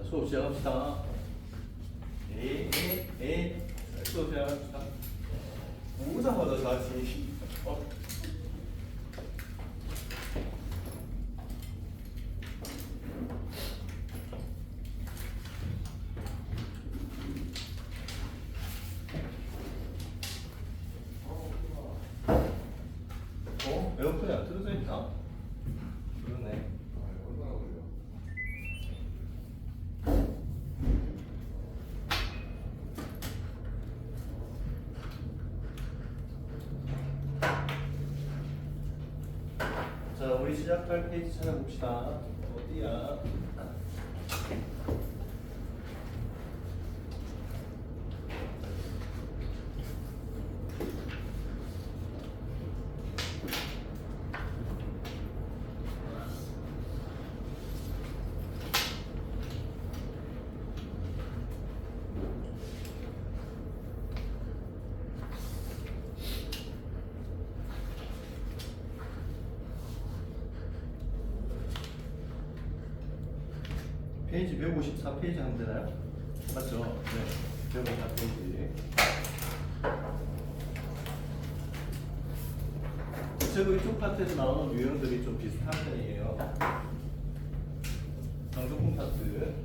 수업 시작합시다. 수업 시작합시다. 오자마자 다시 에어컨이 안 틀어져 있나? 그러네. 얼마나 걸려? 자, 우리 시작할 페이지 찾아봅시다. 어디야? 페이지 154페이지 하면 되나요? 맞죠? 네. 154페이지. 대체로 이쪽 파트에서 나오는 유형들이 좀 비슷한 편이에요. 강조품 파트.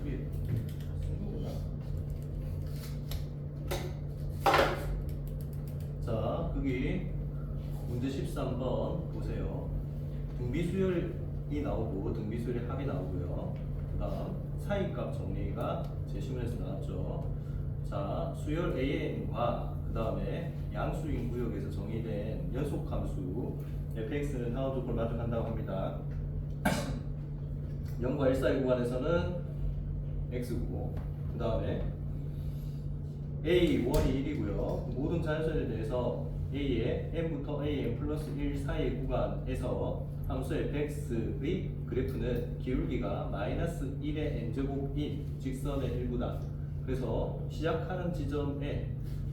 이게 승부구나. 자, 거기 문제 13번 보세요. 등비수열이 나오고 등비수열의 합이 나오고요. 그 다음 사이값 정리가 제시문에서 나왔죠. 자, 수열 AN과 그 다음에 양수인 구역에서 정의된 연속함수 fx는 다음 조건을 만족한다고 합니다. 0과 1 사이 구간에서는 x고 그 다음에 A1이 1이고요. 모든 자연수에 대해서 A의 n부터 an 플러스 1 사이의 구간에서 함수 fx의 그래프는 기울기가 마이너스 1의 n제곱인 직선의 일부다. 그래서 시작하는 지점에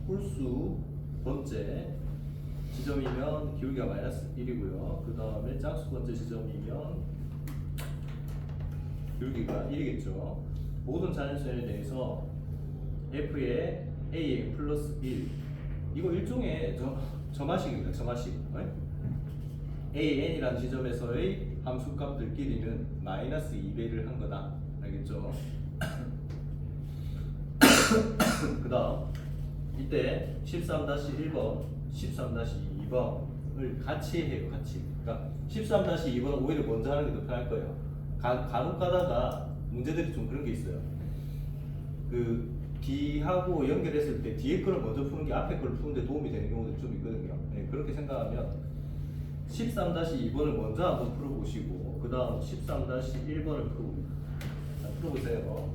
홀수 번째 지점이면 기울기가 마이너스 1이고요. 그 다음에 짝수 번째 지점이면 기울기가 1이겠죠. 모든 자연수에 대해서 f의 a 플러스 1 이거 일종의 점화식입니다. 점화식. an이라는 지점에서의 함수값들끼리는 마이너스 2배를 한 거다. 알겠죠? 그 다음 이때 13-1번 13-2번을 같이 해요. 같이. 그러니까 13-2번은 오히려 먼저 하는 게 더 편할 거예요. 간혹 가다가 문제들이 좀 그런 게 있어요. 그 D하고 연결했을 때 뒤에 거를 먼저 푸는 게 앞에 거를 푸는데 도움이 되는 경우도 좀 있거든요. 네, 그렇게 생각하면 13-2번을 먼저 한번 풀어보시고 그 다음 13-1번을 풀어보세요.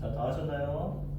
자, 다 하셨나요?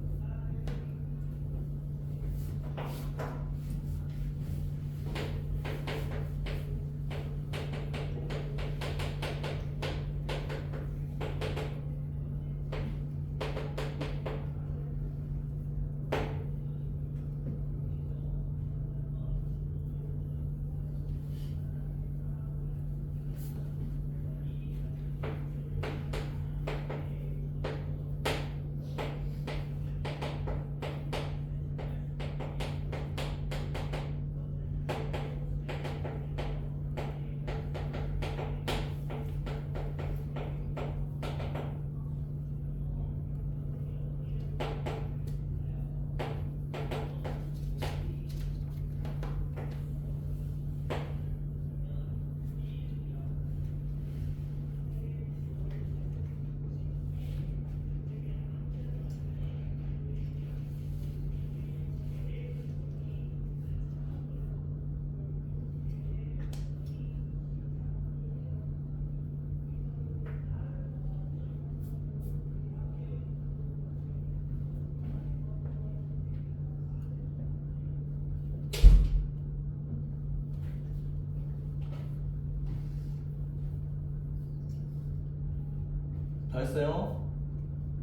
다 했어요?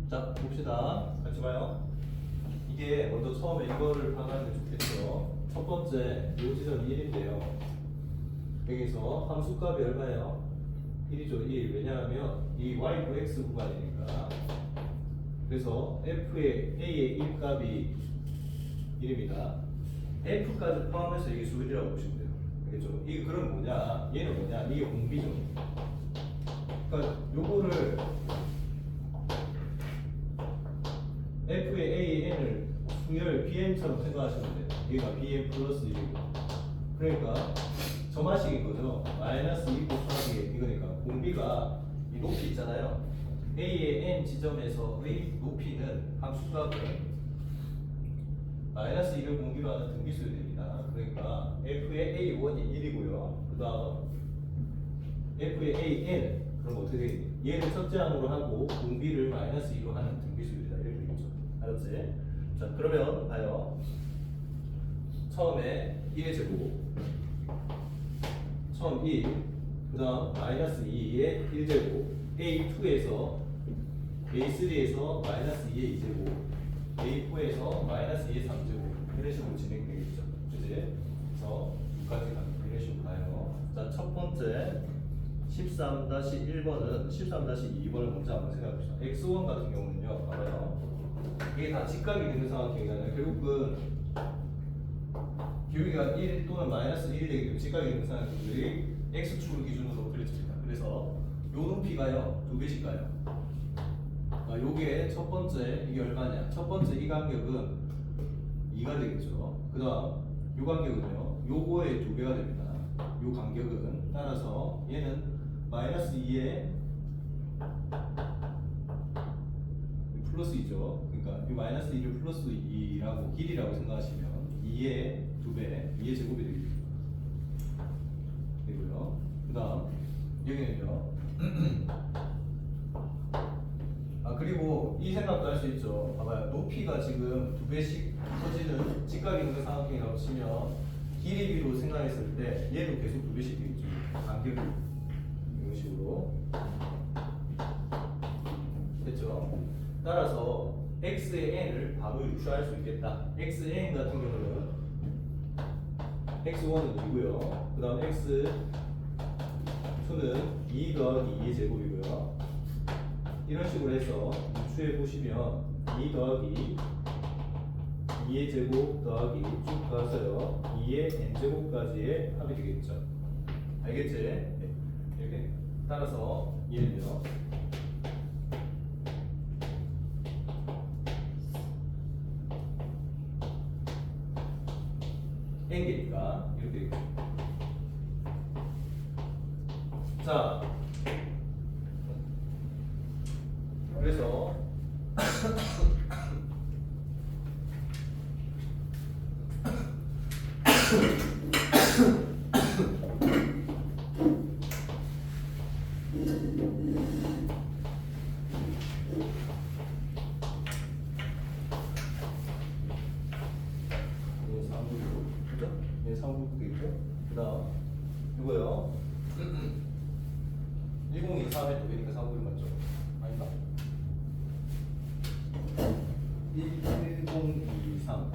자, 봅시다. 같이 봐요. 이게 먼저 처음에 이거를 파악하는 게 좋겠죠. 첫 번째, 요 지점 1인데요. 여기서 함수값이 얼마예요? 1이죠, 1. 왜냐하면 이 y9x 구간이니까. 그래서 f의 a의 1값이 1입니다. f까지 포함해서 이게 수일이라고 보시면 돼요. 알겠죠? 이게 그럼 뭐냐? 얘는 뭐냐? 이게 공비죠. 그러니까 요거를 f의 a의 n을 수열 bm처럼 생각하시면 돼요. 여기가 bm 플러스 1이고, 그러니까 점화식인 거죠. 마이너스 2 곱하기 이거니까 공비가 이 높이 있잖아요. a의 n 지점에서의 높이는 함수값은 마이너스 2를 공비로 하는 등비수열이 됩니다. 그러니까 f의 a1이 1이고요. 그 다음 f의 an, 그럼 어떻게 되겠니? 얘를 첫째 항으로 하고 공비를 마이너스 2로 하는 등비수열이다. 이렇게 되겠죠. 알았지? 자, 그러면 봐요. 처음에 1의 제곱, 처음 1, 그 다음 마이너스 2의 1제곱, A2에서 A3에서 마이너스 2의 2제곱, A4에서 마이너스 2의 3제곱 이런 식으로 진행되겠죠. 그지? 그래서 6까지 가는 이런 식으로 가요. 자, 첫 번째 13-1번은 13-2번을 먼저 한번 생각해봅시다. X1 같은 경우는요, 봐봐요. 이게 다 직각이 되는 삼각형이잖아요. 결국은 기울기가 1 또는 마이너스 1이 되기 때문에 직각이 되는 삼각형들이 X축을 기준으로 그려집니다. 그래서 요 높이가요, 두 배씩 가요. 요게 첫 번째, 이게 얼마냐? 첫 번째 이 간격은 2가 되겠죠. 그 다음 요 간격은요, 요거의 두 배가 됩니다. 요 간격은 따라서 얘는 마이너스 2에 플러스 2죠. 그러니까 이 마이너스 2를 플러스 2라고 길이라고 생각하시면 2의 두 배, 2의 제곱이 되겠죠. 되고요. 그 다음 여기는요. 그리고 이 생각도 할 수 있죠. 봐봐요. 높이가 지금 두 배씩 커지는 직각이 있는 삼각형이라고 치면 길이비로 생각했을 때 얘도 계속 두 배씩 되겠죠. 간격이 이런 식으로 됐죠. 따라서 x의 n을 바로 유추할 수 있겠다. x의 n 같은 경우는 x1은 2고요. 그 다음 x2는 2 더하기 2의 제곱이고요. 이런 식으로 해서 유추해 보시면 2 더하기 2의 제곱 더하기 쭉 가서요 2의 n제곱까지의 합이 되겠죠. 알겠지? 네. 이렇게 따라서 얘는요 n개니까 이렇게 되겠죠. 자, 그래서 얘 396, 그죠? 얘 396 되겠죠? 그 다음 이거요 1023에 또 되니까 396 맞죠? 아닌가? 1023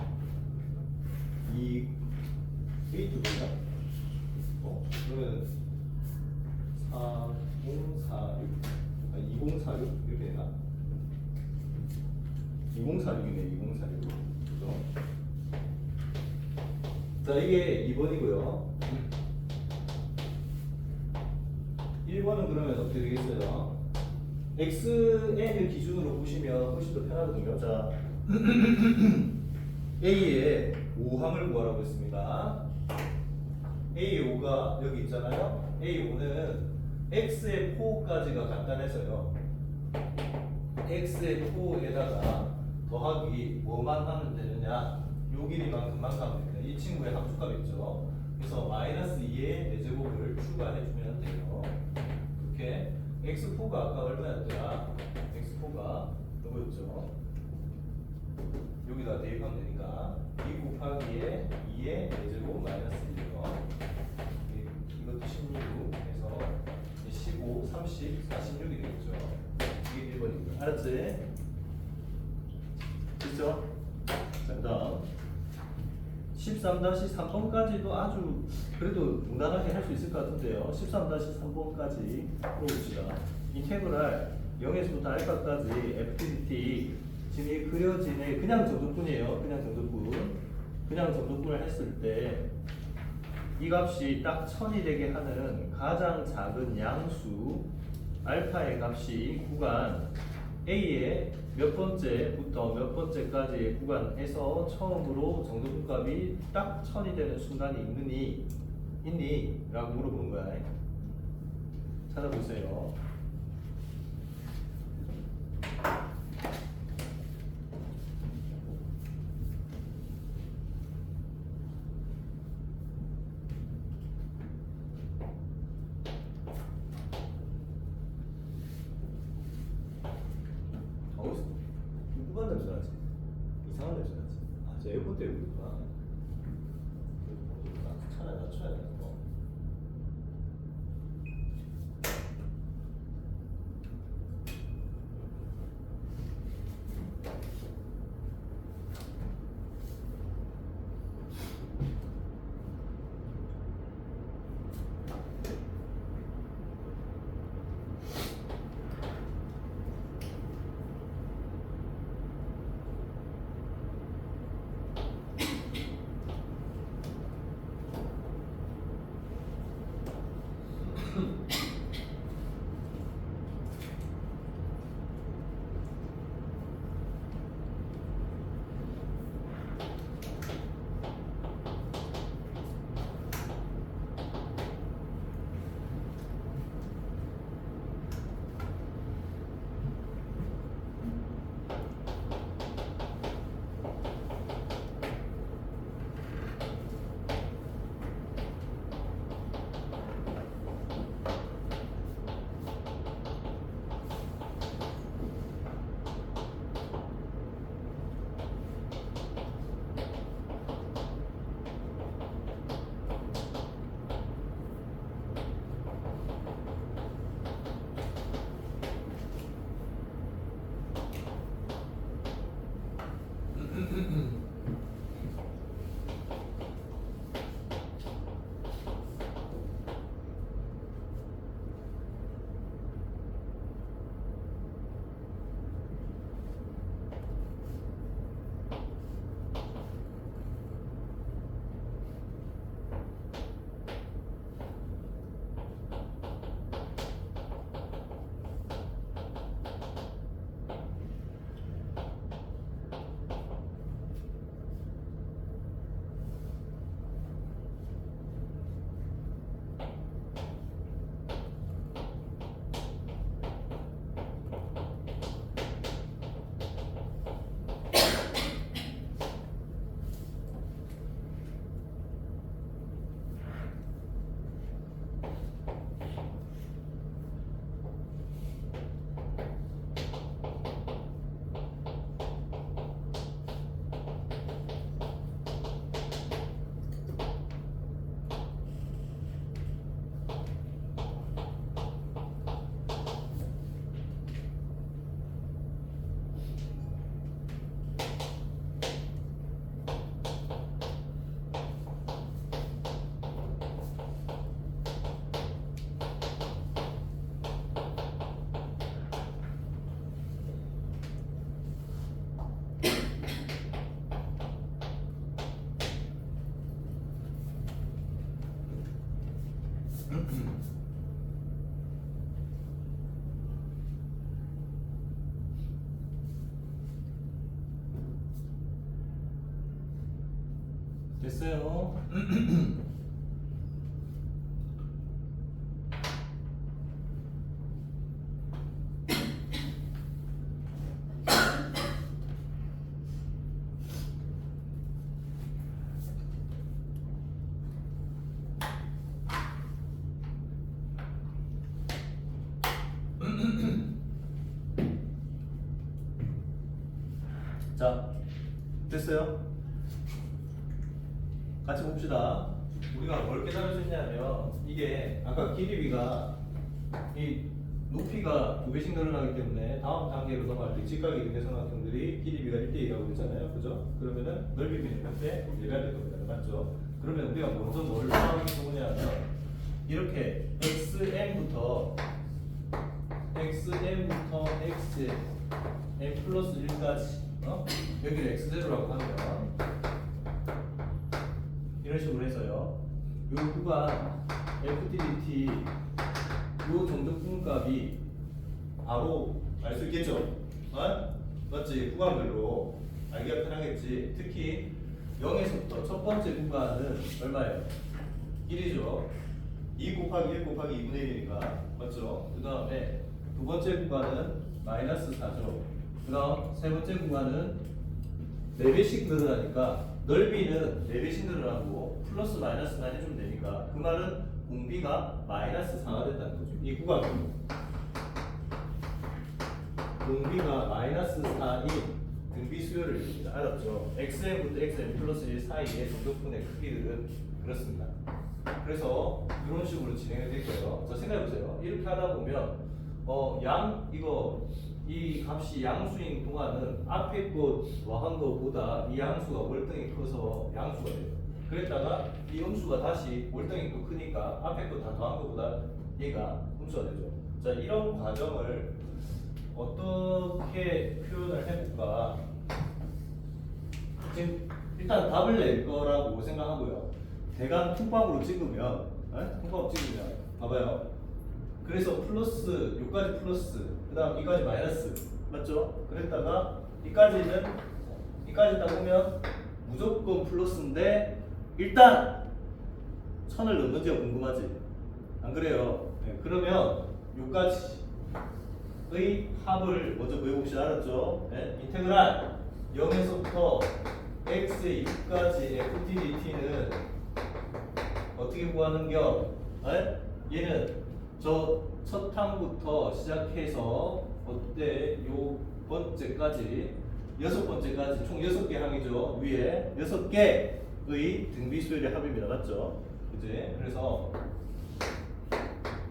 2 8두 개인가? 그러면 4046 2046 이렇게 되나? 2046이네 2046 그죠? 자 이게 2번이고요 1번은 그러면 어떻게 되겠어요? xn을 기준으로 보시면 훨씬 더 편하거든요. 자, A의 5항을 구하라고 했습니다. A의 5가 여기 있잖아요. A5는 X의 4까지가 간단해서요. X의 4에다가 더하기 뭐만 하면 되느냐? 요 길이만큼만 가면 됩니다. 이 친구의 함수값 있죠. 그래서 마이너스 2의 4제곱을 추가해주면 돼요. 이렇게 x4가 아까 얼마였더라? x4가 이거였죠. 여기다 대입하면 되니까 2 곱하기에 2의 4제곱 마이너스 1이요. 이것도 16에서 15, 30, 46이 되겠죠. 이게 1번이고요. 알았지? 됐죠? 자, 그 다음 13-3번까지도 아주 그래도 무난하게 할 수 있을 것 같은데요. 13-3번까지 풀어봅시다. 인테그랄 0에서부터 알파까지 fdt 지금 이 그려진 그냥 점도뿐이에요. 그냥 점도분을 했을 때 이 값이 딱 1000이 되게 하는 가장 작은 양수 알파의 값이 구간 A의 몇 번째부터 몇 번째까지의 구간에서 처음으로 정도분 값이 딱 1000이 되는 순간이 있니? 라고 물어보는 거야. 찾아보세요. 누구가 냄새 나지? 이상한 냄새 나지? 저 에어컨 때문에 그렇구나. 하나 낮춰야 되는 거. 됐어요. 자, 됐어요? 같이 봅시다. 우리가 뭘 깨달을 수 있냐면 이게 아까 길이비가 이 높이가 2배씩 늘어나기 때문에 다음 단계로 넘어갈 때 직각이 있는 삼각형들이 길이비가 1대2라고 했잖아요. 그죠? 그러면은 넓이비는 몇 배? 4배가 될 겁니다. 맞죠? 그러면 우리가 먼저 뭘 파악하기 좋으냐면 이렇게 xm부터 xm 플러스 1까지 여기를 x0라고 하면 이런 식으로 해서요. 요 구간 FTDT 요 정적분값이 바로 알 수 있겠죠? 맞지? 구간별로 알기가 편하겠지. 특히 0에서부터 첫 번째 구간은 얼마예요? 1이죠. 2 곱하기 1 곱하기 2분의 1이니까 맞죠? 그 다음에 두 번째 구간은 마이너스 4죠. 그 다음 세 번째 구간은 4배씩 늘어나니까 넓이는 4배씩 늘어나고 플러스 마이너스만 해주면 되니까 그 말은 공비가 마이너스 4가 됐다는 거죠. 이 구간은 공비가 마이너스 4인 등비 수열을 이룹니다. 알았죠? xm부터 xm 플러스 1 사이의 정적분의 크기들은 그렇습니다. 그래서 이런 식으로 진행이 될 거예요. 자, 생각해보세요. 이렇게 하다 보면 이 값이 양수인 동안은 앞에 거 더한 거보다 이 양수가 월등히 커서 양수가 돼요. 그랬다가 이 음수가 다시 월등히 또 크니까 앞에 거 다 더한 거보다 얘가 음수가 되죠. 자, 이런 과정을 어떻게 표현을 해볼까? 지금 일단 답을 낼 거라고 생각하고요. 대강 통방으로 찍으면, 통방으로 찍으면, 봐봐요. 그래서 플러스, 여기까지 플러스, 그 다음 이까지 마이너스, 맞죠? 그랬다가 이까지 딱 보면 무조건 플러스인데 일단 선을 넘는지가 궁금하지? 안 그래요? 네, 그러면 여기까지의 합을 먼저 구해봅시다. 알았죠? 네? 인테그랄 0에서부터 x의 6까지 ftdt는 어떻게 구하는겨? 네? 얘는 저 첫 항부터 시작해서 요 번째까지 6번째까지 총 6개 항이죠. 위에 6개의 등비수열의 합입니다. 맞죠? 그지? 그래서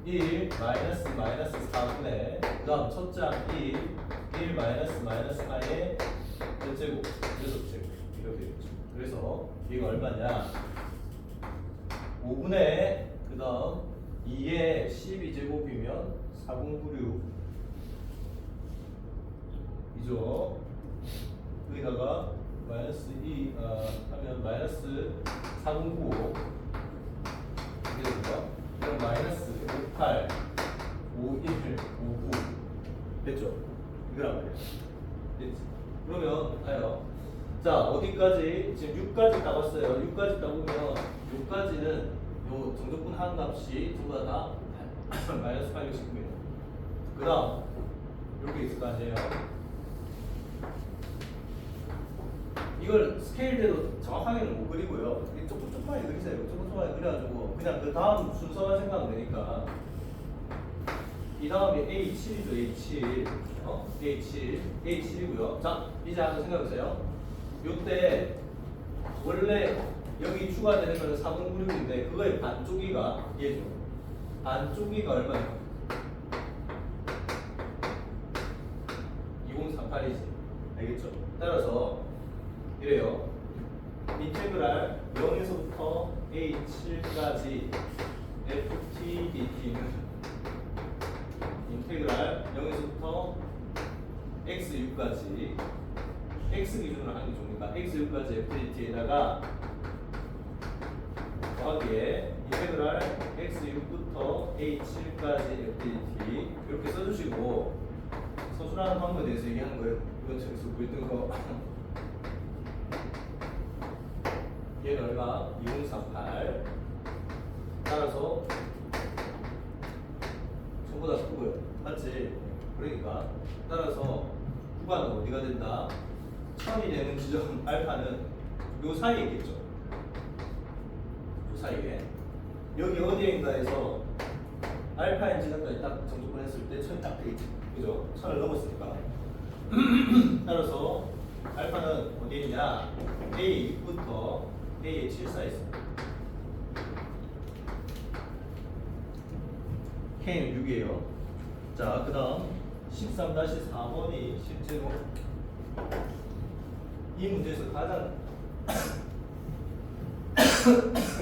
1 마이너스 4분의 그 다음 첫째 항 1 마이너스 4의 몇 제곱? 6제곱 이렇게 되겠죠. 그래서 이거 얼마냐? 5분의 그 다음 2의 12제곱이면 4096 이죠. 여기다가 마이너스 2 하면 마이너스 4095 이렇게 됩니다. 그럼 마이너스 58 51 59 됐죠? 이거란 말이에요. 됐지? 그러면 가요. 자, 어디까지? 지금 6까지 따봤어요. 6까지 따보면 6까지는 요 정적분 한 값이 전부 다 마이너스 819입니다. 그 다음 이렇게 있을 거 아니에요. 이걸 스케일대로 정확하게는 못 그리고요. 조금만 그리세요. 조금만 그려가지고 그냥 그 다음 순서만 생각하면 되니까. 이 다음이 A7이죠. A7 A7이고요. 자, 이제 한번 생각해보세요. 요때 원래 여기 추가되는 거는 4096인데 그거의 반쪽이가 얘죠. 반쪽이가 얼마예요? 2038이지. 알겠죠? 따라서 이래요. 인테그랄 0에서부터 A7까지 FTDT는 인테그랄 0에서부터 X6까지 X 기준으로 하는 게 좋으니까 X6까지 FTDT에다가 더하기에 인테그랄 x6부터 a7까지 FDT 이렇게 써주시고 서술하는 방법에 대해서 얘기하는 거예요. 이건 저기서 보였던 거 얘는 얼마? 2038 따라서 전부 다 크고요. 맞지? 그러니까 따라서 구간은 어디가 된다? 1000이 되는 지점 알파는 요 사이에 있겠죠. 사이에 여기 어디인가에서 알파인 지점까지 딱 정적분 했을 때 1000이 딱 되겠지. 그죠? 1000을 넘었으니까. 따라서 알파는 어디에 있냐? A6부터 A7 사이에 있습니다. K는 6이에요. 자, 그 다음 13-4번이 실제로 이 문제에서 가장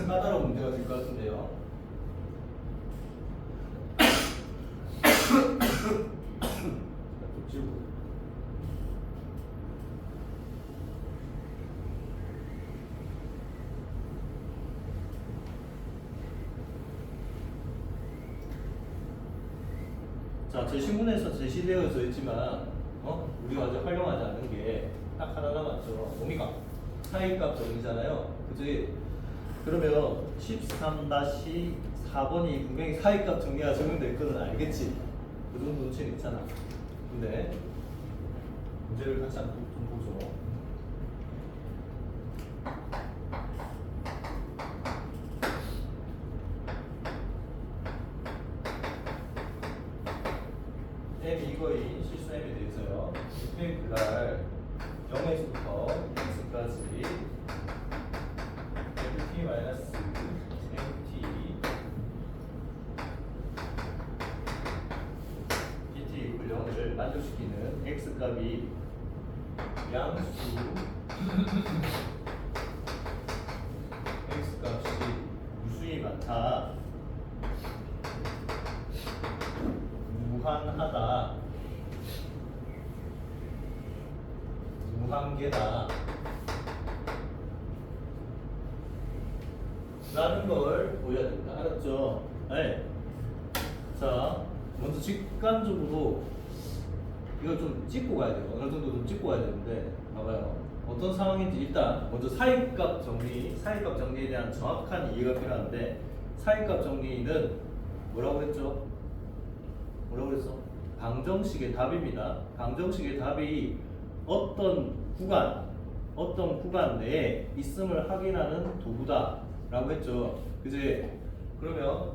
까다로운 문제가 될 것 같은데요. 자, 제 신문에서 제시되어져 있지만 우리가 아직 활용하지 않는 게 딱 하나 남았죠. 뭡니까? 사이값 정리잖아요. 그치? 그러면 13-4번이 분명히 사이값 정리가 적용될 거는 알겠지? 그 정도 눈치는 있잖아. 근데 문제를 같이 한번 좀 보죠. M 이거인 실수 M에 대해서요. 인테그랄 0에서부터 x까지 ft 마이너스 값이 양수 x 값이 무수히 많다, 무한하다, 무한계다 라는 걸 보여야 됩니다. 알았죠? 네. 자, 먼저 직관적으로 이걸 좀 찍고 가야 돼요. 어느 정도 좀 찍고 가야 되는데, 봐봐요. 어떤 상황인지 일단 먼저 사이값 정리에 대한 정확한 이해가 필요한데, 사이값 정리는 뭐라고 했죠? 뭐라고 했어? 방정식의 답입니다. 방정식의 답이 어떤 구간 내에 있음을 확인하는 도구다라고 했죠. 그제? 그러면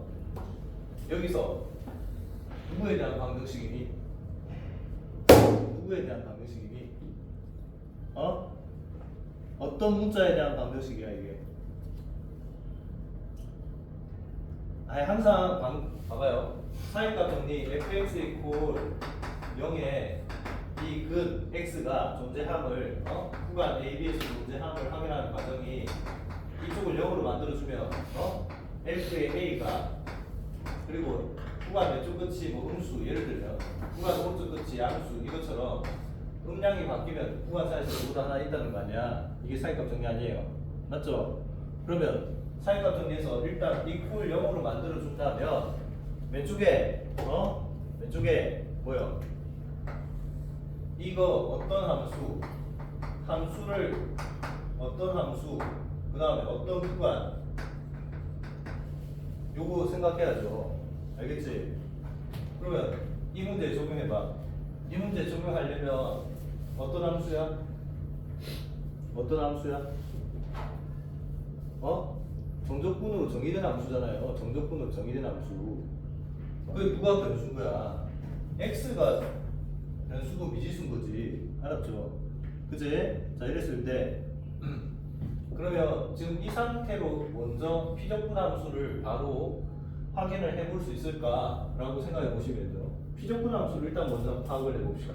여기서 누구에 대한 방정식이니? 누구에 대한 방정식이니? 어떤 문자에 대한 방정식이야 이게? 아니 항상 봐봐요. 사이값 정리 fx 이퀄 0에 이 근 x가 존재함을 구간 AB에서 존재함을 확인하는 과정이 이쪽을 0으로 만들어주면 f의 a가, 그리고 구간 왼쪽 끝이 뭐 음수, 예를 들면 구간 오른쪽 끝이 양수, 이것처럼 음량이 바뀌면 구간 사이에서 모두 하나 있다는 거 아니야. 이게 사이값 정리 아니에요. 맞죠? 그러면 사이값 정리에서 일단 이퀄 0으로 만들어 준다면 왼쪽에 뭐요? 이거 어떤 함수, 그 다음에 어떤 구간, 요거 생각해야죠. 알겠지? 그러면 이 문제 적용해봐. 이 문제 적용하려면 어떤 함수야? 정적분으로 정의된 함수잖아요. 정적분으로 정의된 함수. 그게 누가 변수인 거야? x가 변수고 미지수인 거지. 알았죠? 그제? 자, 이랬을 때 그러면 지금 이 상태로 먼저 피적분 함수를 바로 확인을 해볼 수 있을까라고 생각해 보시면 돼요. 피적분 함수를 일단 먼저 파악을 해봅시다.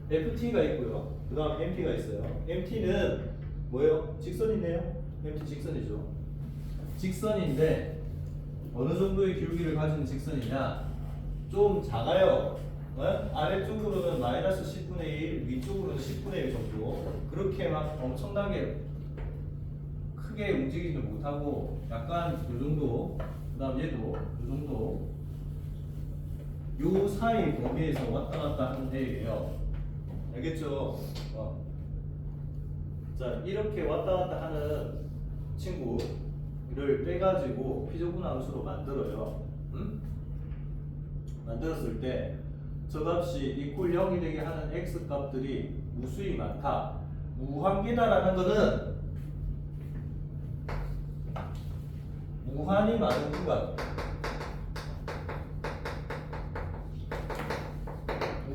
ft가 있고요. 그 다음 mt가 있어요. mt는 뭐예요? 직선이네요. mt 직선이죠. 직선인데 어느 정도의 기울기를 가지는 직선이냐? 좀 작아요. 아래쪽으로는 마이너스 10분의 1, 위쪽으로는 10분의 1 정도. 그렇게 막 엄청나게 크게 움직이지 못하고 약간 요 정도, 그 다음 얘도 요 정도, 요 사이 범위에서 왔다 갔다 하는 애예요. 알겠죠? 자, 이렇게 왔다 갔다 하는 친구를 빼가지고 피적분 함수로 만들어요. 만들었을 때 저 값이 이퀄 0이 되게 하는 x 값들이 무수히 많다, 무한계다라는 거는 무한히 많은 구간,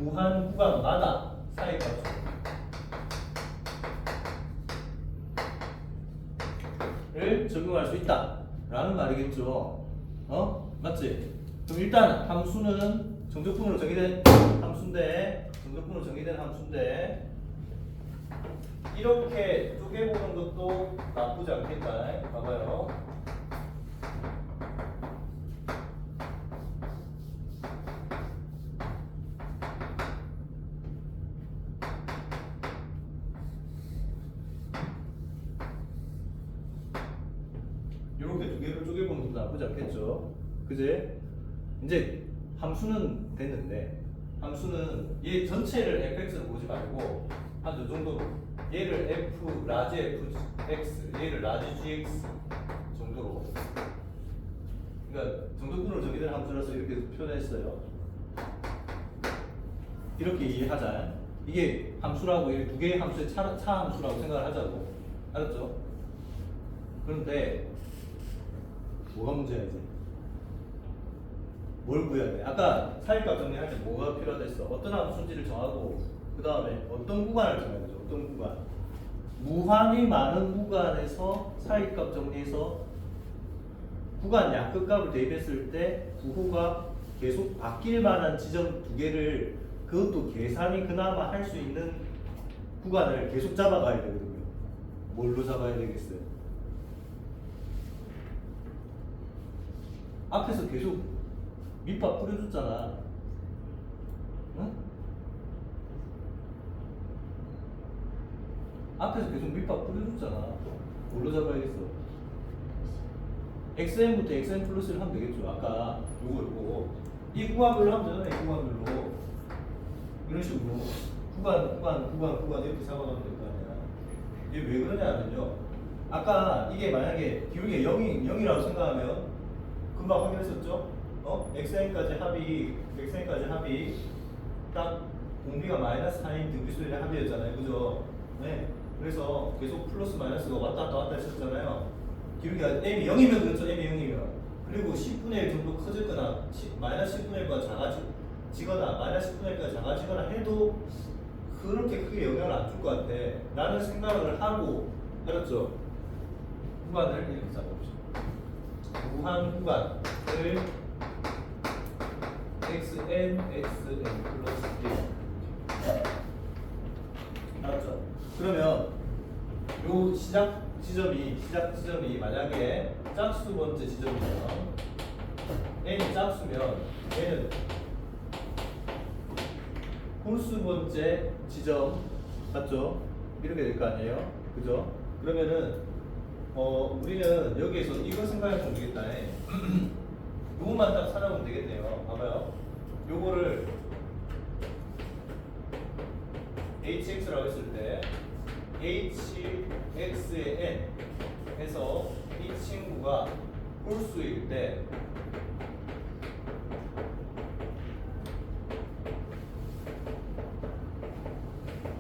무한 구간마다 사이값을 적용할 수 있다라는 말이겠죠. 맞지? 그럼 일단 함수는 정적분으로 정의된 함수인데, 이렇게 쪼개보는 것도 나쁘지 않겠다. 봐봐요. 이렇게 두 개를 쪼개보는 것도 나쁘지 않겠죠. 그제? 이제 함수는 됐는데, 함수는 얘 전체를 fx로 보지 말고 한 요 정도로, 얘를 f 라지 fx, 얘를 라지 gx 정도로, 그러니까 정적분으로 정의된 함수라서 이렇게 표현했어요. 이렇게 이해하자. 이게 함수라고, 이 두 개의 함수의 차함수라고 생각을 하자고. 알았죠? 그런데 뭐가 문제야 이제? 뭘 구해야 돼? 아까 사이값 정리할 때 뭐가 필요하댔어? 어떤 함수인지를 정하고 그 다음에 어떤 구간을 정해야 되죠? 어떤 구간? 무한히 많은 구간에서 사이값 정리해서 구간 약끝값을 대입했을 때 부호가 계속 바뀔 만한 지점 두 개를, 그것도 계산이 그나마 할 수 있는 구간을 계속 잡아가야 되거든요. 뭘로 잡아야 되겠어요? 앞에서 계속 밑밥 뿌려줬잖아. 응? 앞에서 계속 밑밥 뿌려줬잖아. 뭘로 잡아야겠어? xn부터 xn 플러스를 하면 되겠죠. 아까 요거 이 구간별로 하면 되잖아요. 이 구간별로 이런 식으로 구간 이렇게 잡아가면 될 거 아니야. 이게 왜 그러냐면요. 아까 이게 만약에 기울기가 0이라고 생각하면 금방 확인했었죠? xn까지 합이 딱 공비가 마이너스 4인 등비수열의 합이었잖아요. 그죠? 네. 그래서 계속 플러스 마이너스가 왔다 갔다 했었잖아요. 기울기가 m이 0이면 그렇죠. m이 0이면. 그리고 10분의 1 정도 커졌거나 마이너스 10분의 1보다 작아지거나 마이너스 10분의 1보다 작아지거나 해도 그렇게 크게 영향을 안 줄 것 같아 라는 생각을 하고, 알았죠? 구간을 이렇게 잡아봅시다. 무한 구간을 xn 플러스 1. 알았죠? 그러면 요 시작 지점이 만약에 짝수 번째 지점이면 n이 짝수면 n은 홀수 번째 지점 맞죠? 이렇게 될 거 아니에요? 그죠? 그러면은 우리는 여기에서 이거 생각하면 되겠다. 요것만 딱 찾아보면 되겠네요. 봐봐요. 요거를 hx라고 했을 때 hx의 n 해서 이 친구가 홀수일 때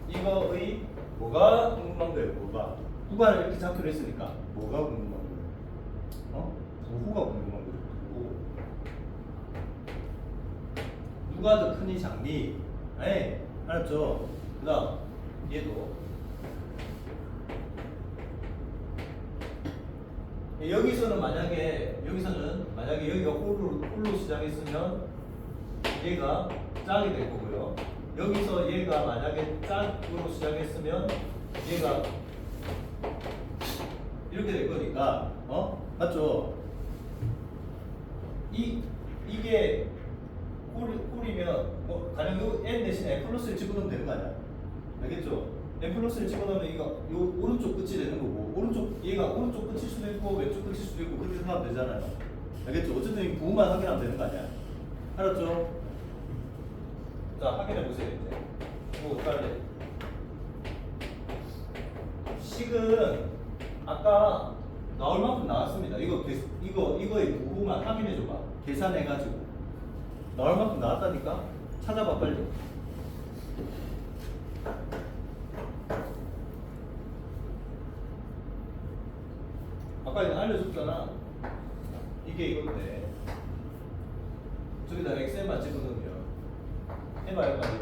이거의 뭐가 궁금한 거예요? 뭐가? 구간을 이렇게 잡기로 했으니까 뭐가 궁금한 거예요? 부호가 궁금한 거예요. 부호. 누가 더 크니 작니? 네, 알았죠? 그 다음 얘도 여기서는 만약에 여기가 홀로 시작했으면 얘가 짝이 될 거고요. 여기서 얘가 만약에 짝으로 시작했으면 얘가 이렇게 될 거니까 맞죠? 이게 홀이면 가령 요 n 대신에 n 플러스를 집어넣으면 되는 거 아니야? 알겠죠? n 플러스를 집어넣으면 이거 요 오른쪽 끝이 되는 거고 얘가 오른쪽 끝일 수도 있고 왼쪽 끝일 수도 있고 그렇게 생각하면 되잖아요. 알겠죠? 어쨌든 이 부호만 확인하면 되는 거 아니야? 알았죠? 자, 확인해 보세요. 이제 이거 어떡할래? 식은 아까 나올 만큼 나왔습니다. 이거의 부호만 확인해 줘봐. 계산해 가지고 나올 만큼 나왔다니까. 찾아봐 빨리. 아까 이거 알려줬잖아. 이게 이건데 저기다 xn만 집어넣으면 해봐요 빨리.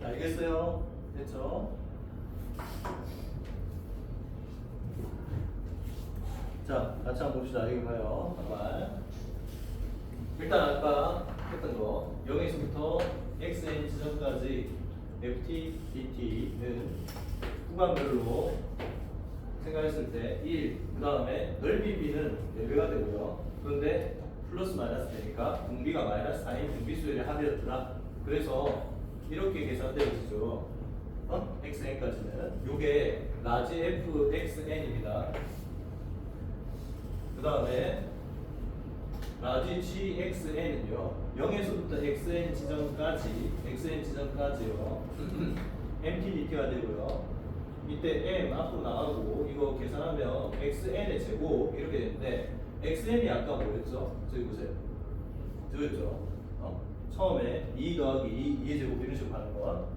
알겠어요? 됐죠? 자, 같이 한번 봅시다. 여기 봐요. 잠깐만. 일단 아까 했던 거 0에서부터 xn 지점까지 ft, dt는 구간별로 생각했을 때 1, 그 다음에 넓이 b는 4배가 되고요. 그런데 플러스 마이너스 되니까 분비가 마이너스 4인 분비수열의 합이었더라. 그래서 이렇게 계산되어지죠. xn까지는 요게 라지 fxn입니다. 그 다음에 라지 gxn은요 0에서부터 xn 지점까지요 mtdt가 되고요. 이때 m 앞으로 나가고 이거 계산하면 xn의 제곱 이렇게 되는데 xn이 아까 뭐였죠? 저기 보세요. 저였죠. 처음에 2 더하기 2의 제곱 이런 식으로 가는 거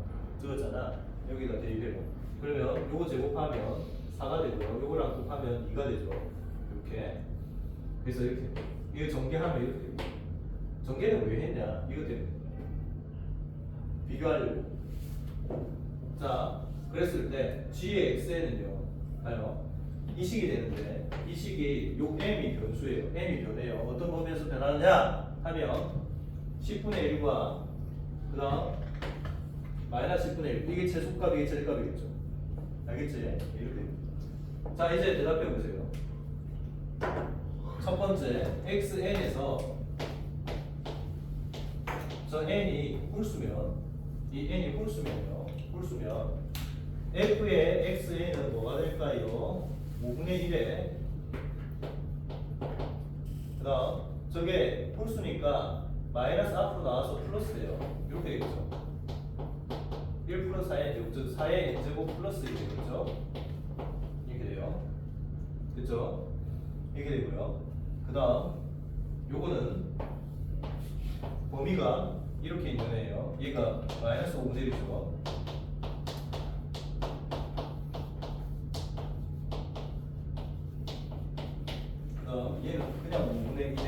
저거잖아. 여기다 대입해고 그러면 요거 제곱하면 4가 되고요. 요거랑 곱하면 2가 되죠. 이렇게. 그래서 이렇게 이거 전개하면 이렇게 됩니다. 전개는 왜 했냐? 이거 때문에 비교하려고. 자, 그랬을 때 g의 xn은요 봐요. 이 식이 되는데 이 식이 요 m이 변수예요. m이 변해요. 어떤 범위에서 변하느냐 하면 10분의 1과 그 다음 마이너스 10분의 1 이게 최소값 이게 최대값이겠죠. 알겠지? 이렇게. 자, 이제 대답해 보세요. 첫 번째 xn에서 저 n이 홀수면 이 n이 홀수면요. 홀수면 f의 xn은 뭐가 될까요? 5분의 1에 그 다음 저게 홀수니까 마이너스 앞으로 나와서 플러스 돼요. 이렇게 되겠죠. 1 플러스 4의 제곱, 즉 4의 n제곱 플러스 1이 되겠죠. 이렇게 돼요. 됐죠? 이렇게 되고요. 그 다음 요거는 범위가 이렇게 있는 애예요. 얘가 마이너스 5분의 1이죠. 그 다음 얘는 그냥 5분의 1에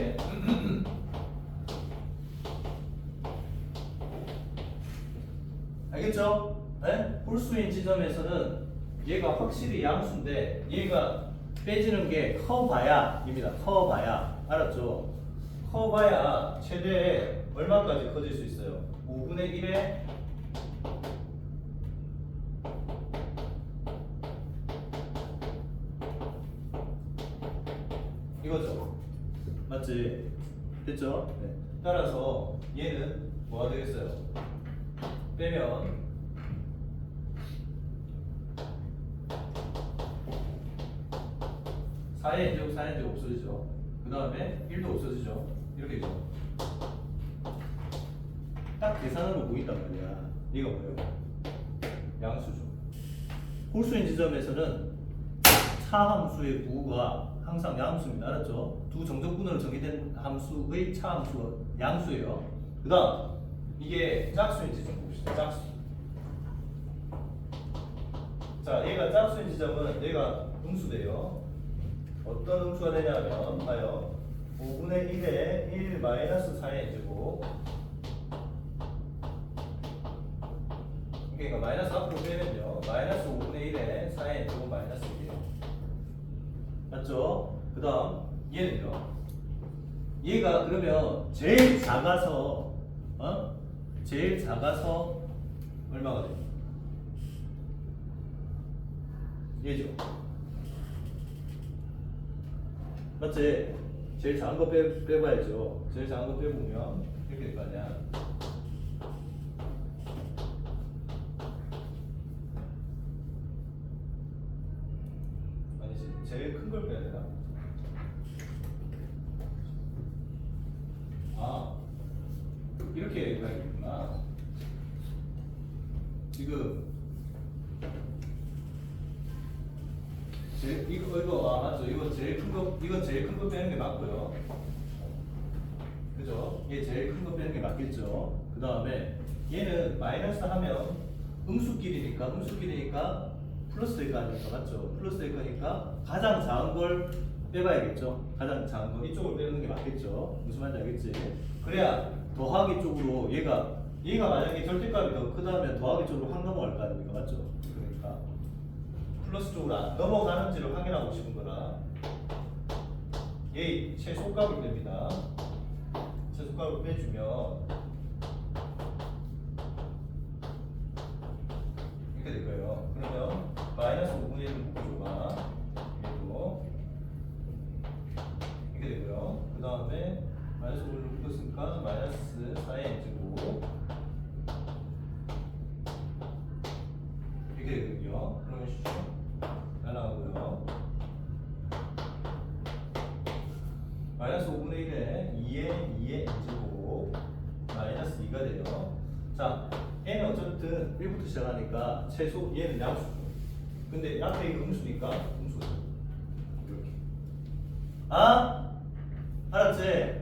알겠죠? 네? 홀수인 지점에서는 얘가 확실히 양수인데 얘가 빼지는 게 커봐야입니다. 커봐야. 알았죠? 커봐야 최대 얼마까지 커질 수 있어요? 5분의 1에 이거죠. 맞지? 됐죠? 네. 따라서 얘는 뭐가 되겠어요? 빼면 4의 n제곱 4의 n제곱 없어지죠. 그 다음에 1도 없어지죠. 이렇게 되죠. 딱 계산으로 보인단 말이야. 이거 뭐예요? 양수죠. 홀수인 지점에서는 차함수의 부호가 항상 양수입니다. 알았죠? 두 정적분으로 정의된 함수의 차함수가 양수예요. 그 다음 이게 짝수인지 좀 봅시다. 짝수. 자, 얘가 짝수인 지점은 얘가 음수돼요. 어떤 음수가 되냐면 봐요. 5분의 1에 1 마이너스 4의 n제곱. 그러니까 마이너스 앞으로 빼면요. 마이너스 5분의 1에 4의 n제곱 마이너스 1이에요. 맞죠? 그 다음 얘는요. 얘가 그러면 제일 작아서 제일 작아서 얼마가 돼요? 얘죠. 맞지? 제일 작은 거 빼봐야죠. 제일 작은 거 빼보면 이렇게 될 거 아니야. 아니지. 제일 큰 걸 빼야 되나? 아, 이렇게 얘기하겠구나. 지금 이거 맞죠? 이건 제일 큰 거 빼는 게 맞고요. 그죠? 얘 제일 큰 거 빼는 게 맞겠죠? 그 다음에 얘는 마이너스 하면 음수끼리니까 플러스 될 거 아닙니까? 맞죠? 플러스 될 거니까 가장 작은 걸 빼봐야겠죠? 가장 작은 거 이쪽을 빼는 게 맞겠죠? 무슨 말인지 알겠지? 그래야 더하기 쪽으로 얘가 만약에 절대값이 더 크다면 더하기 쪽으로 확 넘어갈 거 아닙니까? 맞죠? 그러니까 플러스 쪽으로 안 넘어가는지를 확인하고 싶은 거라 얘 최소값을 뺍니다. 최소값을 빼주면 이렇게 될 거예요. 그러면 마이너스 5분의 1을 묶어줘봐. 얘도 이렇게 되고요. 그 다음에 마이너스 5를 묶었으니까 마이너스 4의 n제곱 이렇게 되거든요. 그러면 슉 날아가고요. 마이너스 5분의 1에 2의 n제곱 마이너스 2가 돼요. 자, n은 어쨌든 1부터 시작하니까 최소 얘는 양수. 근데 앞에 이거 음수니까 음수죠. 이렇게. 아? 알았지?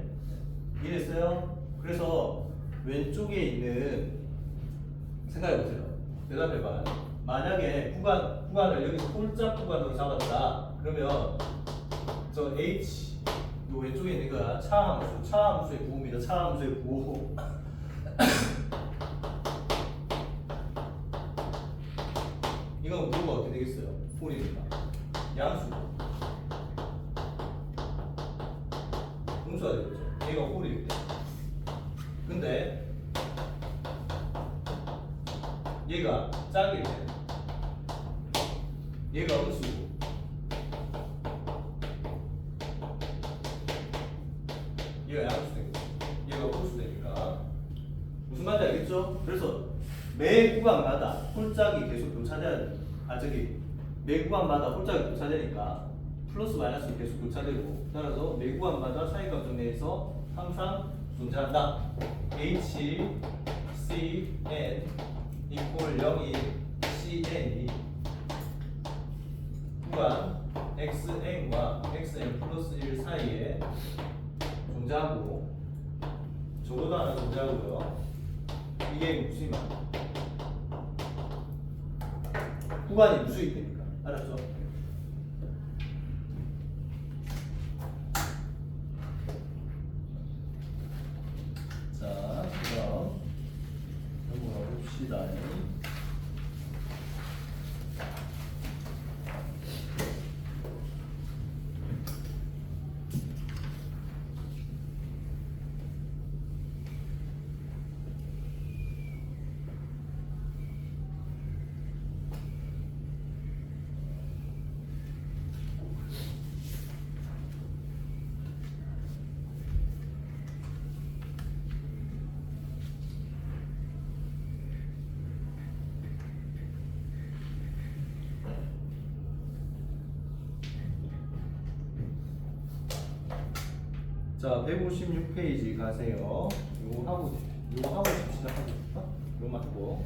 이해했어요? 그래서 왼쪽에 있는 생각해보세요. 대답해봐. 만약에 구간을 여기서 홀짝 구간으로 잡았다. 그러면 저 H 요 왼쪽에 있는 거야. 차함수의 구호입니다. 차함수의 구호. 이건 구호가 어떻게 되겠어요? 홀이니까. 양수. 음수가 되겠죠. 얘가 홀일 때. 근데 얘가 짝일 때. 얘가 음수고. 얘가 양수 되고. 얘가 홀수 되니까. 무슨 말인지 알겠죠? 그래서 매 구간마다 홀짝이 계속 교차돼야 매 구간마다 홀짝이 교차되니까 플러스 마이너스 계속 교차되고 따라서 매 구간마다 사이값 정리해서 항상 존재한다. H, C, N 이퀄 0이 CN이 구간 XN과 XN 플러스 1 사이에 존재하고 저거도 하나 존재하고요. 이게 무수히 많아. 구간이 무수히 되니까. 알았죠? 자, 그럼 넘어가 봅시다. 자, 156페이지 가세요. 요거 하고 시작하고 요거만 하고.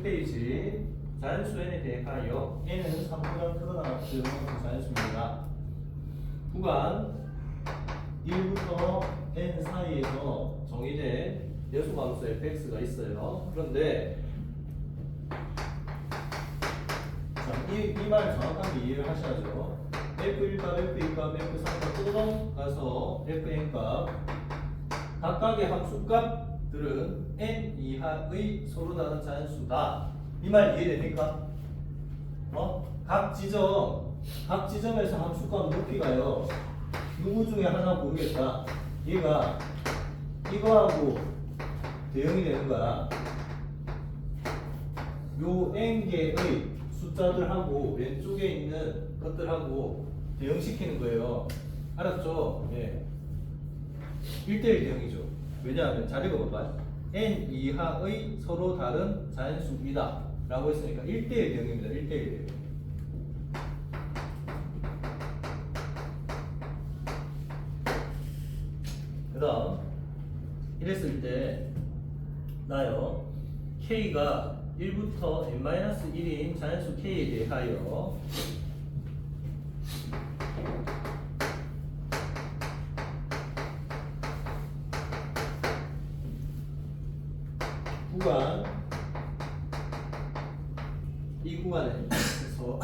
페이지 자, 자연수 n에 대하여 n은 3보다 크거나 같은 자연수입니다. 구간 1부터 n 사이에서 정의된 여수함수 fx가 있어요. 그런데 이 말 정확하게 이해를 하셔야죠. f1값, f2값, f3값 뜯어 가서 fn값 각각의 함수값들은 n 이하의 서로 다른 자연수다. 이 말 이해됩니까? 각 지점에서 함수값 높이가요. 누구 중에 하나 모르겠다. 얘가 이거하고 대응이 되는 거야. 요 n개의 숫자들하고 왼쪽에 있는 것들하고 대응시키는 거예요. 알았죠? 예. 1대1 대응이죠. 왜냐하면 잘 읽어봐봐. n 이하의 서로 다른 자연수이다 라고 했으니까 1대1 대응입니다. 1대1 대응. 그 다음 이랬을 때 나요 K가 1부터 n-1인 자연수 K에 대하여 구간 이 구간에서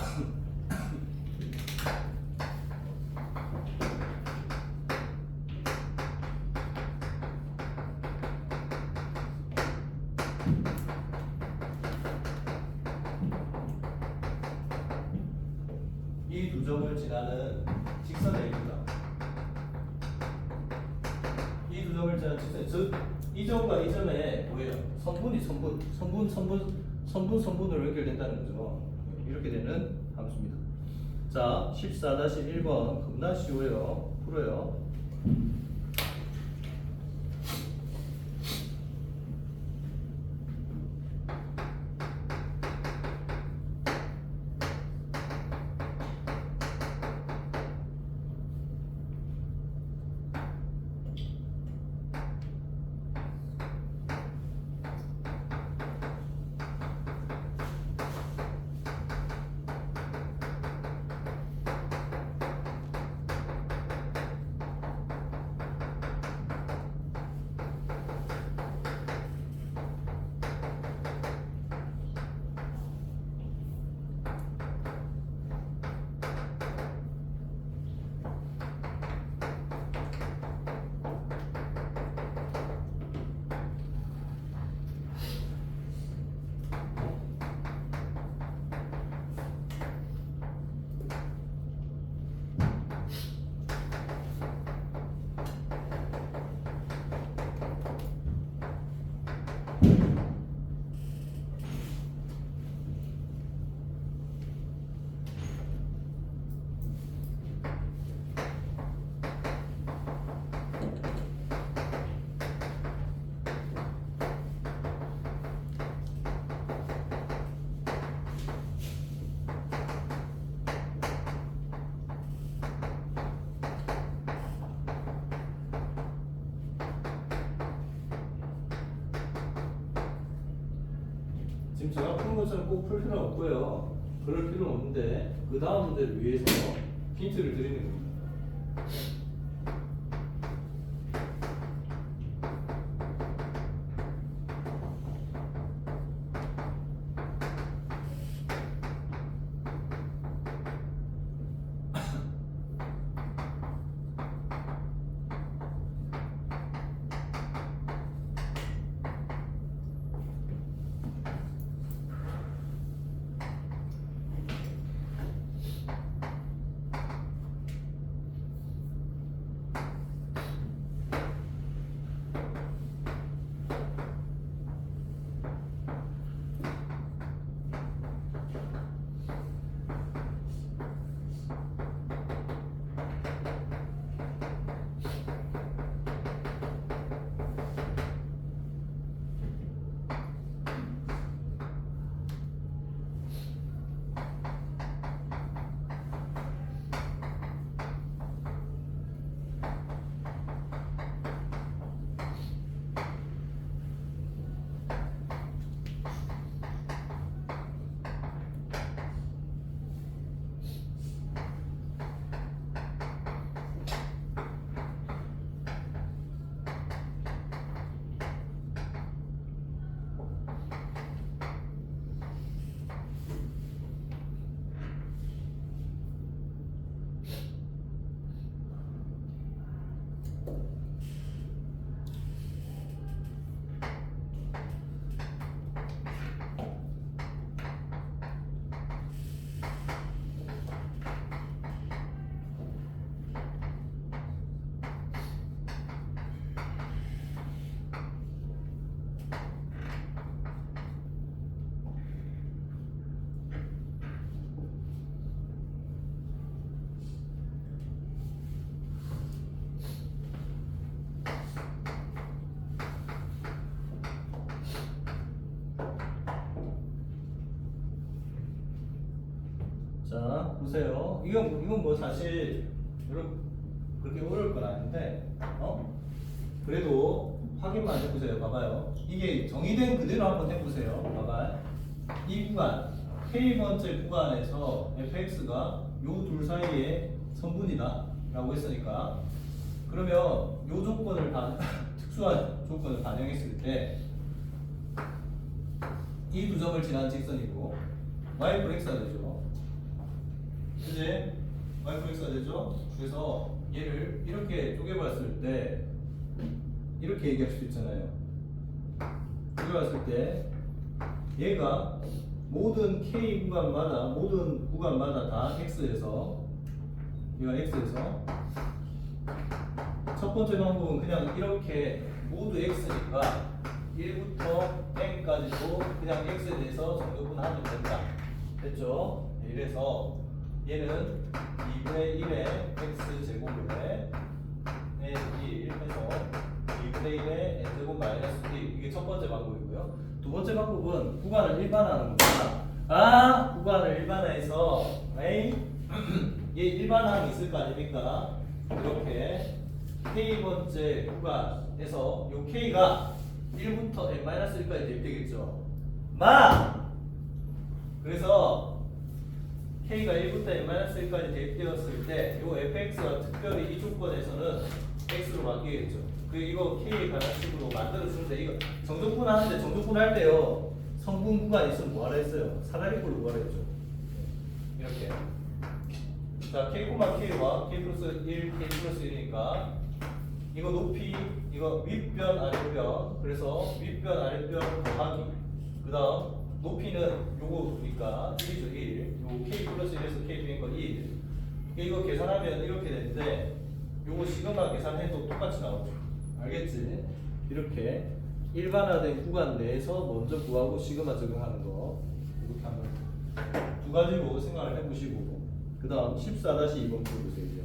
이 두 점을 지나는 직선입니다. 이 두 점을 지나는 직선. 이 점과 이 점에 뭐예요? 선분으로 연결된다는 거죠. 이렇게 되는 함수입니다. 자, 14-1번 겁나 쉬워요. 풀어요. 지금 제가 푸는 것처럼 꼭 풀 필요는 없고요. 그럴 필요는 없는데 그 다음 문제를 위해서 힌트를 드리는 겁니다. 자, 보세요. 이건 뭐 사실 여러분 그렇게 어려울 건 아닌데, 그래도 확인만 해보세요. 봐봐요. 이게 정의된 그대로 한번 해보세요. 봐봐요. 이 구간, K번째 구간에서 fx가 요 둘 사이의 선분이다 라고 했으니까, 그러면 요 조건을 특수한 조건을 반영했을 때 이 두 점을 지난 직선이고 y 플 x가 되죠. 그지? y 플 x가 되죠. 그래서 얘를 이렇게 쪼개봤을 때 이렇게 얘기할 수 있잖아요. 쪼개봤을 때 얘가 모든 k 구간마다 다 x에서, 얘가 x에서, 첫 번째 방법은 그냥 이렇게 모두 x니까 1부터 n까지도 그냥 x에 대해서 정도분하면 된다. 됐죠? 이래서 얘는 2분의 1의 x 제곱분의 n1 해서 2분의 1의 n제곱 마이너스 1, 이게 첫 번째 방법이고요. 두 번째 방법은 구간을 일반화하는 겁니다. 구간을 일반화해서 얘 일반항이 있을 거 아닙니까? 이렇게 K번째 구간에서 요 K가 1부터 n-1까지 대입되겠죠. 그래서 K가 1부터 n-1까지 대입되었을 때 요 fx가 특별히 이 조건에서는 x로 바뀌겠죠. 이거 K에 관한 식으로 만들어주는데, 이거 정적분 하는데, 정적분 할 때요 성분 구간이 있으면 뭐하라 했어요? 사다리꼴로 뭐하라 했죠? 이렇게. 자, K, K와 K 플러스 1, K 플러스 1이니까 이거 높이, 이거 윗변, 아랫변, 그래서 윗변, 아랫변 더하기, 그 다음 높이는 요거니까 1이죠. 1. 요 K 플러스 1에서 K 중인 거 1. 이거 계산하면 이렇게 되는데, 요거 시그마 계산해도 똑같이 나오죠. 알겠지? 이렇게 일반화된 구간 내에서 먼저 구하고 시그마 적용하는 거, 이렇게 한번 두 가지로 생각을 해보시고, 그 다음 14-2번 풀어보세요. 이제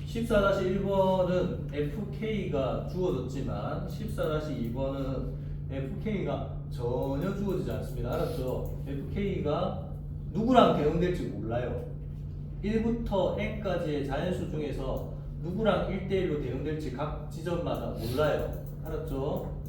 14-1번은 FK가 주어졌지만 14-2번은 FK가 전혀 주어지지 않습니다. 알았죠? FK가 누구랑 대응될지 몰라요. 1부터 n까지의 자연수 중에서 누구랑 1대1로 대응될지 각 지점마다 몰라요. 알았죠?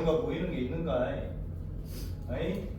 경우가 보이는 게 있는가? 아이?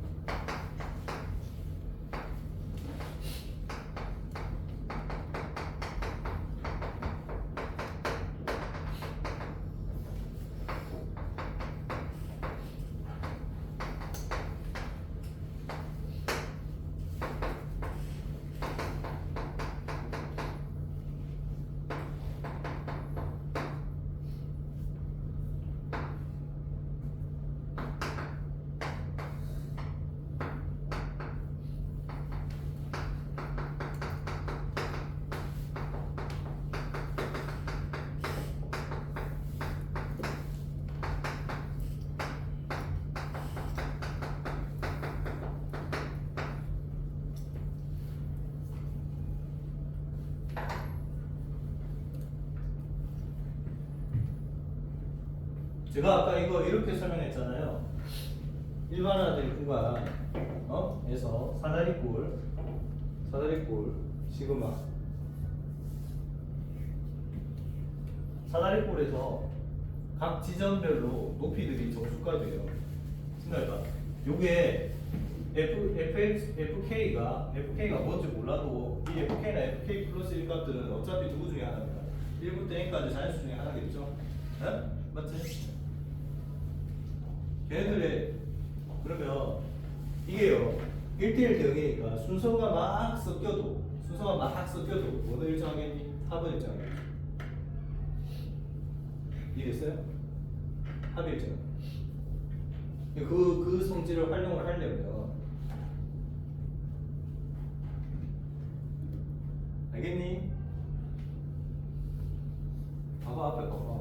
제가 아까 이거 이렇게 설명했잖아요. 일반화된 구간 에서 사다리꼴 시그마 사다리꼴에서 각 지점별로 높이들이 정수값이에요. 생각해봐. 요게 FK가 뭔지 몰라도 이 FK나 FK 플러스 1 값들은 어차피 누구 중에 하나입니다. 1부터 n까지 자연수 중에 하나겠죠? 네? 맞지? 걔네들의 그러면 이게요 1대1 대응이니까 순서가 막 섞여도 뭐는 일정하겠니? 합은 일정하겠니? 이해됐어요? 합이 일정. 그 성질을 활용을 하려면 알겠니? 봐봐 앞에 봐봐.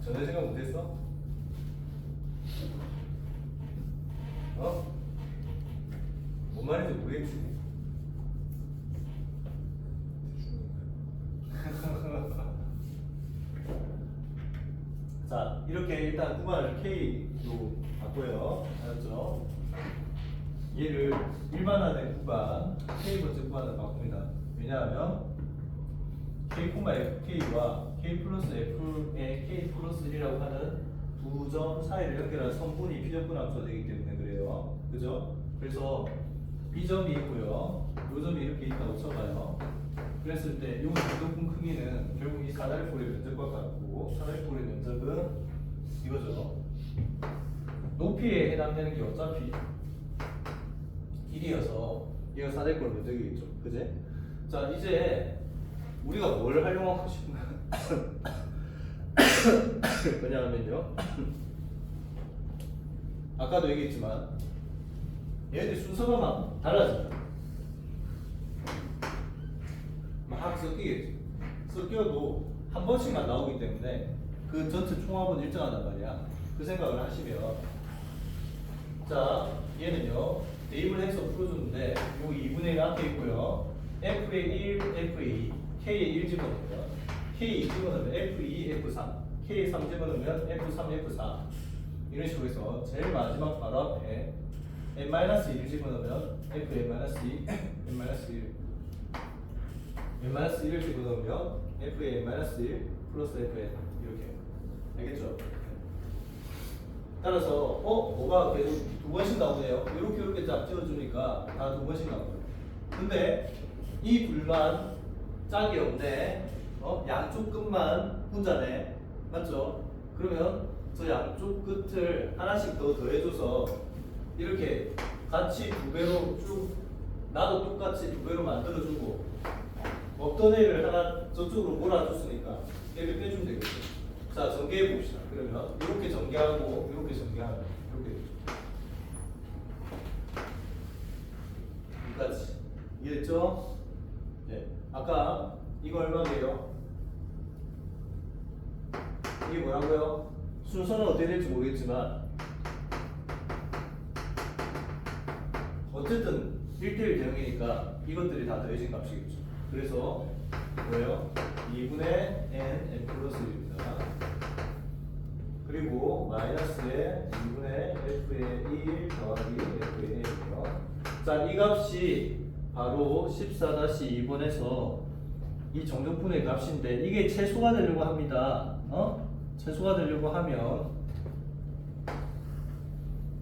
전에 생각 못했어? 뭔 말인지 모르겠지. 자, 이렇게 일단 구간을 K로 바꿔요. 알았죠? 얘를 일반화된 구간 K 번째 구간으로 바꿉니다. 왜냐하면 K, FK와 K 플러스 F의 K 플러스 1이라고 하는 두 점 사이를 연결하는 선분이 비점분 함수가 되기 때문에 그래요. 그죠? 그래서 이 점이 있고요. 이 점이 이렇게 있다고 쳐봐요. 그랬을 때 이 비점분 크기는 결국 이 사다리꼴의 면적과 같고 사다리꼴의 면적은 이거죠. 높이에 해당되는 게 어차피 길이어서 얘가 사다리꼴 면적이겠죠. 그제? 자, 이제 우리가 뭘 활용하고 싶은 거냐면요. 아까도 얘기했지만 얘네들 순서가 막 달라져요. 막 섞이겠지. 섞여도 한 번씩만 나오기 때문에 그 전체 총합은 일정하단 말이야. 그 생각을 하시면 자 얘는요 대입을 해서 풀어줬는데 요 2분의 1 앞에 있고요. F의 1, F의 2, K의 1 집어넣으면 K 2 집어넣으면 F2, F3 K 3 집어넣으면 F3, F4 이런 식으로 해서 제일 마지막 바로 앞에 n-1을 집어넣으면 Fn-2, n-1 n-1을 집어넣으면 Fn-1 플러스 Fn 이렇게 알겠죠? 따라서 뭐가 계속 두 번씩 나오네요. 이렇게 딱 찍어주니까 다 두 번씩 나오고요. 근데 이 불만 짝이 없네. 양쪽 끝만 혼자네. 맞죠? 그러면 저 양쪽 끝을 하나씩 더 더해줘서 이렇게 같이 두 배로 쭉 나도 똑같이 두 배로 만들어주고 없던 애를 하나 저쪽으로 몰아줬으니까 얘를 빼주면 되겠죠. 자, 전개해 봅시다. 그러면 이렇게 전개하고 이렇게 전개하면 이렇게 되죠. 여기까지 이해됐죠? 네. 아까 이거 얼마예요? 이게 뭐라고요? 순서는 어떻게 될지 모르겠지만 어쨌든 1대1 대응이니까 이것들이 다 더해진 값이겠죠. 그래서 뭐예요? 2분의 n 플러스 1입니다. 그리고 마이너스에 2분의 f의 1 더하기 f의 1이고요. 자, 이 값이 바로 14-2번에서 이 정적분의 값인데 이게 최소가 되려고 합니다. 최소가 되려고 하면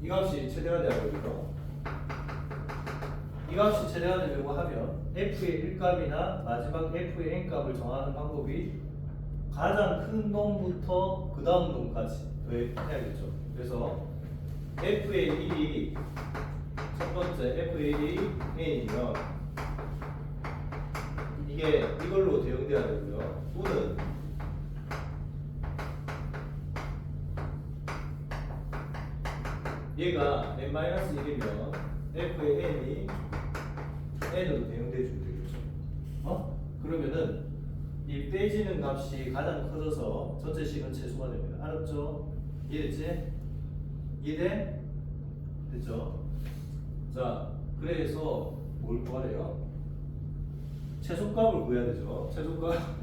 이 값이 최대가 돼야 되고요. 이 값이 최대가 되려고 하면 f의 1값이나 마지막 f의 n값을 정하는 방법이 가장 큰 놈부터 그 다음 놈까지 더해야겠죠. 그래서 f의 1이 첫 번째 f의 1이 n이면 이게 이걸로 대응돼야 되고요. 또는 얘가 n-1이면 f의 n이 n으로 대응돼 주면 되겠죠. 그러면은 이 빼지는 값이 가장 커져서 전체 식은 최소가 됩니다. 알았죠? 이해됐지? 이해돼? 됐죠? 자, 그래서 뭘 구하래요? 최소값을 구해야 되죠. 최소값.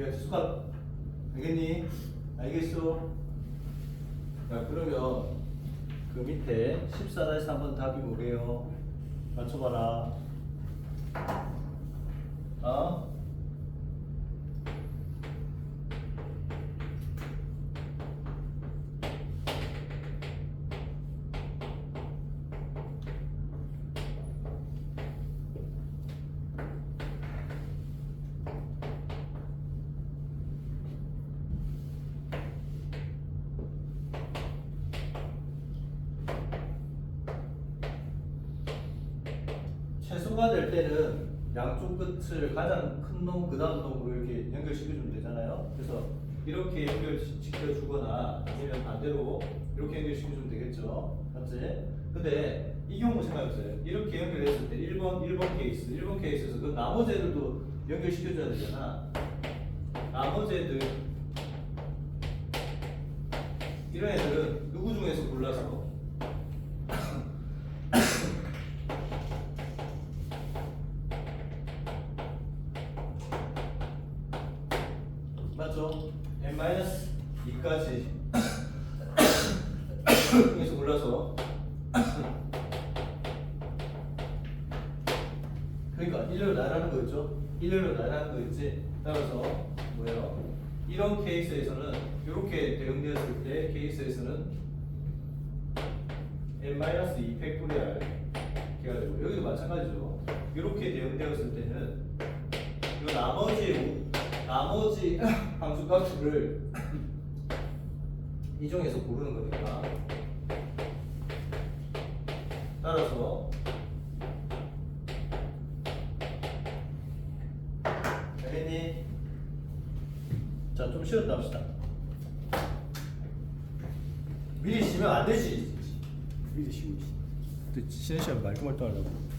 야, 최소값 알겠니? 알겠어? 자, 그러면 그 밑에 14-3번 답이 뭐게요? 맞춰봐라. 최소가 될 때는 양쪽 끝을 가장 큰 놈, 그 다음 놈으로 이렇게 연결시켜주면 되잖아요. 그래서 이렇게 연결시켜주거나 아니면 반대로 이렇게 연결시켜주면 되겠죠. 맞지? 근데 이 경우 생각해보세요. 이렇게 연결했을 때 1번 케이스에서 그 나머지 애들도 연결시켜줘야 되잖아. 나머지 애들 이런 애들은 누구 중에서 골라서 맞죠? n-2까지 중에서 골라서 그러니까 일렬로 나란한 거였죠? 일렬로 나란한 거였지? 따라서 뭐예요? 이런 케이스에서는 이렇게 대응되었을 때 케이스에서는 n-2 팩토리알 가 되고 여기도 마찬가지죠. 이렇게 대응되었을 때는 이 나머지 함수값을 이 중에서 고르는 거니까 따라서 알겠니? 자, 좀 쉬었다 합시다. 미리 쉬면 안 되지. 미리 쉬고 쉬는 시간 말끔말끔하려고.